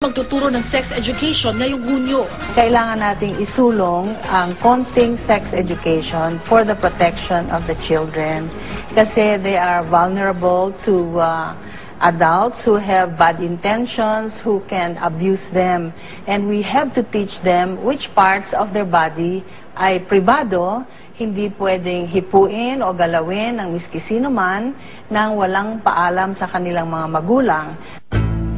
pagtuturo ng sex education ngayong Hunyo. Kailangan nating isulong ang konting sex education for the protection of the children kasi they are vulnerable to adults who have bad intentions, who can abuse them. And we have to teach them which parts of their body ay pribado, hindi pwedeng hipuin o galawin ng miski sino man nang walang paalam sa kanilang mga magulang.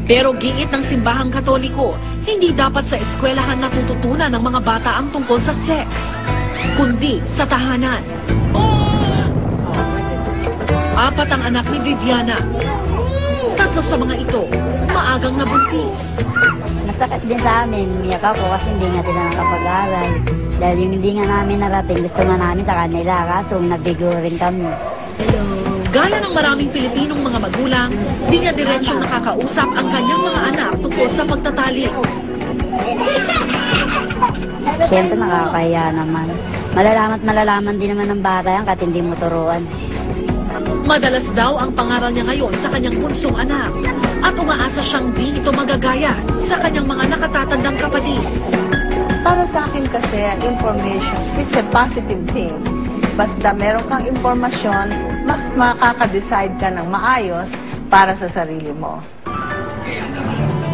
Pero giit ng simbahang Katoliko, hindi dapat sa eskwelahan natututunan ng mga bata ang tungkol sa sex, kundi sa tahanan. 4 ang anak ni Viviana. 3 sa mga ito, maagang nabuntis. Masakit din sa amin, umiyak ako kasi hindi nga sila nakapag-aral. Dahil yung hindi nga namin narating, gusto nga namin sa kanila, kaso nabigo rin kami. Gaya ng maraming Pilipinong mga magulang, di niya diretsyong nakakausap ang kanyang mga anak tungkol sa pagtatali. Siyempre nakakaya naman. Malalaman din naman ng bata yan kahit hindi mo turuan. Madalas daw ang pangaral niya ngayon sa kanyang bunsong anak at umaasa siyang di ito magagaya sa kanyang mga nakatatandang kapatid. Para sa akin kasi, information is a positive thing. Basta meron kang impormasyon, mas makaka-decide ka ng maayos para sa sarili mo.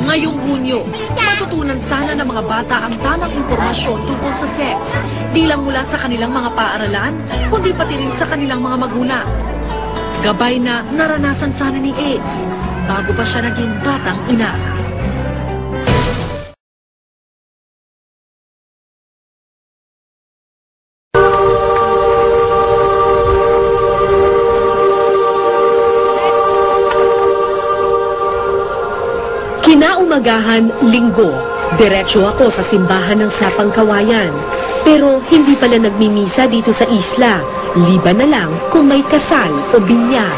Ngayong Hunyo, matutunan sana ng mga bata ang tamang impormasyon tungkol sa sex, di lang mula sa kanilang mga paaralan, kundi pati rin sa kanilang mga magulang. Gabay na naranasan sana ni Ace bago pa siya naging batang ina. Kinaumagahan, Linggo. Diretso ako sa simbahan ng Sapang Kawayan. Pero hindi pala nagmimisa dito sa isla. Liban na lang kung may kasal o binyag.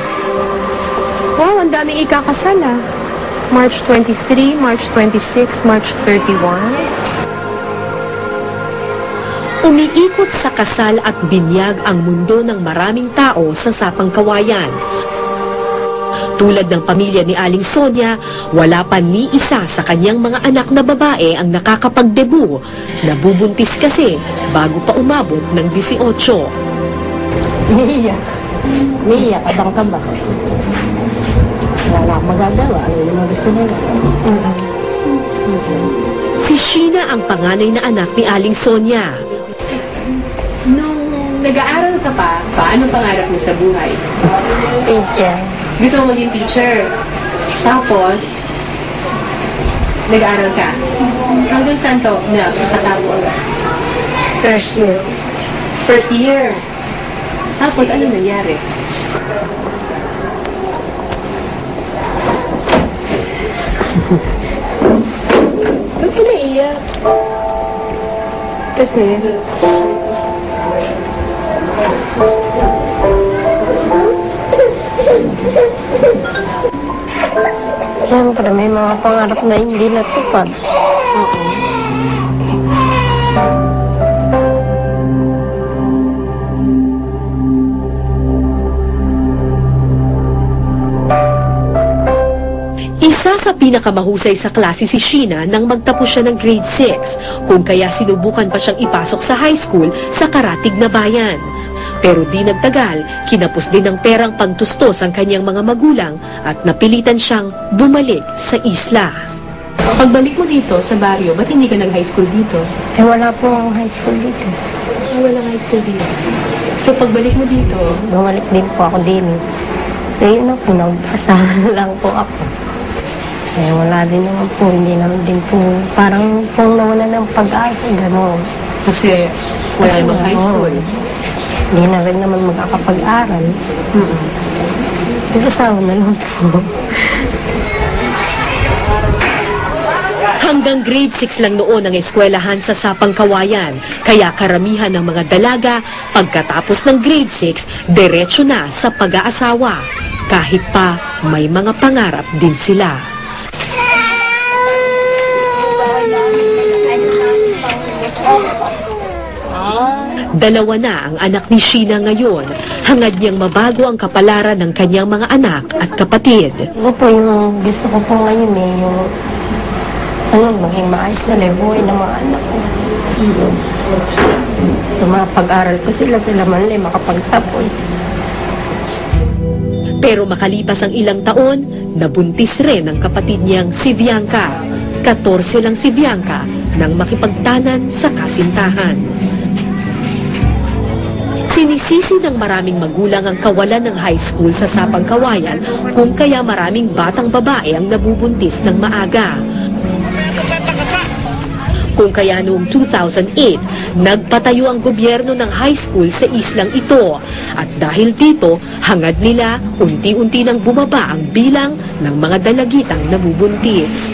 Wow, ang daming ikakasal ah. March 23, March 26, March 31. Umiikot sa kasal at binyag ang mundo ng maraming tao sa Sapang Kawayan. Tulad ng pamilya ni Aling Sonia, wala pa ni isa sa kanyang mga anak na babae ang nakakapagdebu. Nabubuntis kasi bago pa umabot ng 18. Umiiyak at ang kabas. Wala akong magagawa. Ano yung mga gusto nila? Si Sheena ang panganay na anak ni Aling Sonia. Nung nag-aaral ka pa, paano pangarap mo sa buhay? Teacher. Gusto mo maging teacher. Tapos, nag-aaral ka. Hanggang saan to na nakatapos? First year. First year. Tapos, ano nangyari? Ba't ka naiyak? Kasi, Siyempre, may mga pangarap na hindi natupad. Isa sa pinakamahusay sa klase si Sheena nang magtapos siya ng grade 6, kung kaya sinubukan pa siyang ipasok sa high school sa Karatig na bayan. Pero di nagtagal, kinapos din ng perang pagtustos ang kanyang mga magulang at napilitan siyang bumalik sa isla. pagbalik mo dito sa baryo, ba't hindi ka nag-high school dito? Eh, wala po ang high school dito. Walang high school dito. So, pagbalik mo dito, Bumalik din po ako din. So, yun na po, nag-asahan lang po ako. Eh, wala din naman po, hindi naman din po, parang pong nawala ng pag-asa, gano'n. kasi wala namang high school. Hindi na rin naman magkakapag-aral. Nag-asawa na lang po. Hanggang grade 6 lang noon ang eskwelahan sa Sapang Kawayan, kaya karamihan ng mga dalaga pagkatapos ng grade 6, diretso na sa pag-aasawa. Kahit pa may mga pangarap din sila. Dalawa na ang anak ni Sheena ngayon. Hangad niyang mabago ang kapalaran ng kanyang mga anak at kapatid. Ito po yung gusto ko po ngayon yung maging maayos na lang yung buhay ng mga anak ko. Yung mga pag-aral ko sila man lang makapagtapos. Pero makalipas ang ilang taon, nabuntis rin ang kapatid niyang si Bianca. 14 lang si Bianca nang makipagtanan sa kasintahan. Sinisisi ng maraming magulang ang kawalan ng high school sa Sapang-Kawayan kung kaya maraming batang babae ang nabubuntis ng maaga. Kung kaya noong 2008, nagpatayo ang gobyerno ng high school sa islang ito. At dahil dito, hangad nila unti-unti nang bumaba ang bilang ng mga dalagitang nabubuntis.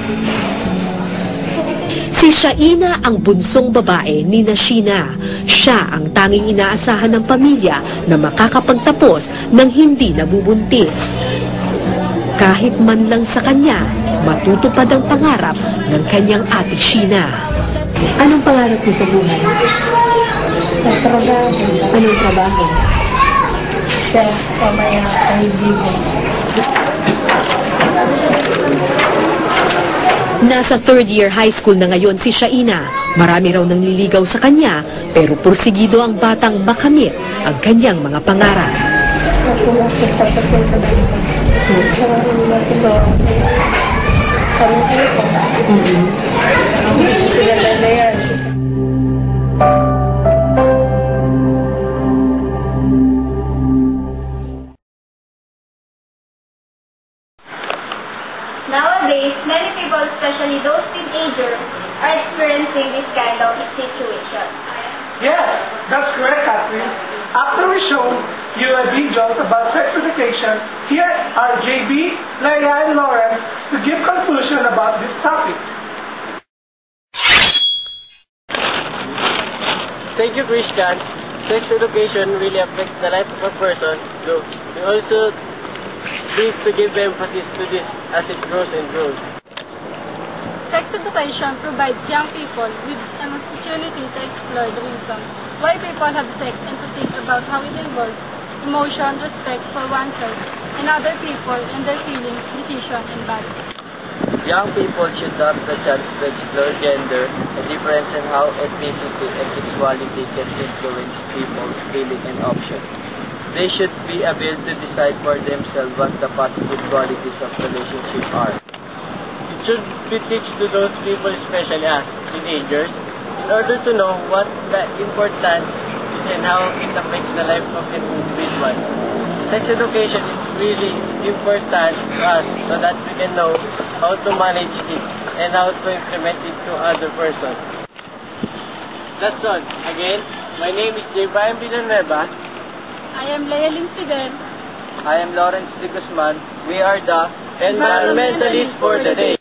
Si Shaina ang bunsong babae ni Sheena. Siya ang tanging inaasahan ng pamilya na makakapagtapos ng hindi nabubuntis. Kahit man lang sa kanya, matutupad ang pangarap ng kanyang ate Sheena. Anong pangarap mo sa buhay? Trabaho. Anong trabaho? Siya, pamaya, kaibigan. Nasa third year high school na ngayon si Shaina. Marami raw nang liligaw sa kanya, pero porsigido ang batang makamit ang kanyang mga pangarap. Sa kumapit tapos ng trabaho. Maraming matulong. Kami kayo po. Sila na yan. Nowadays, many people, especially those teenagers, are experiencing this kind of situation. Yes, that's correct, Catherine. After we show you a videos about sex education, here are JB, Leia, and Lawrence to give conclusion about this topic. Thank you, Christian. Sex education really affects the life of a person, so we also need to give emphasis to this as it grows and grows. Sex education provides young people with an opportunity to explore the reasons why people have sex and to think about how it involves emotion, respect for oneself and other people and their feelings, decisions, and bodies. Young people should have the chance to explore gender and difference in how ethnicity and sexuality can influence people's feelings and options. They should be able to decide for themselves what the positive qualities of relationship are. It should be taught to those people, especially as teenagers, in order to know what the important and how it affects the life of an individual. Sex education is really important to us so that we can know how to manage it and how to implement it to other persons. That's all. Again, my name is J. Brian Villanueva. I am Leia Fidel. I am Lawrence de Guzman. We are the environmentalists for the day.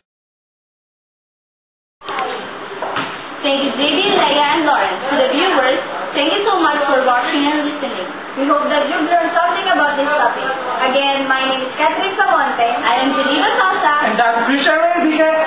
Thank you, JB, Leia, and Lawrence. To the viewers, thank you so much for watching and listening. We hope that you've learned something about this topic. Again, my name is Catherine Samonte. I am Geneva Sosa. And I'm Christian Rodriguez.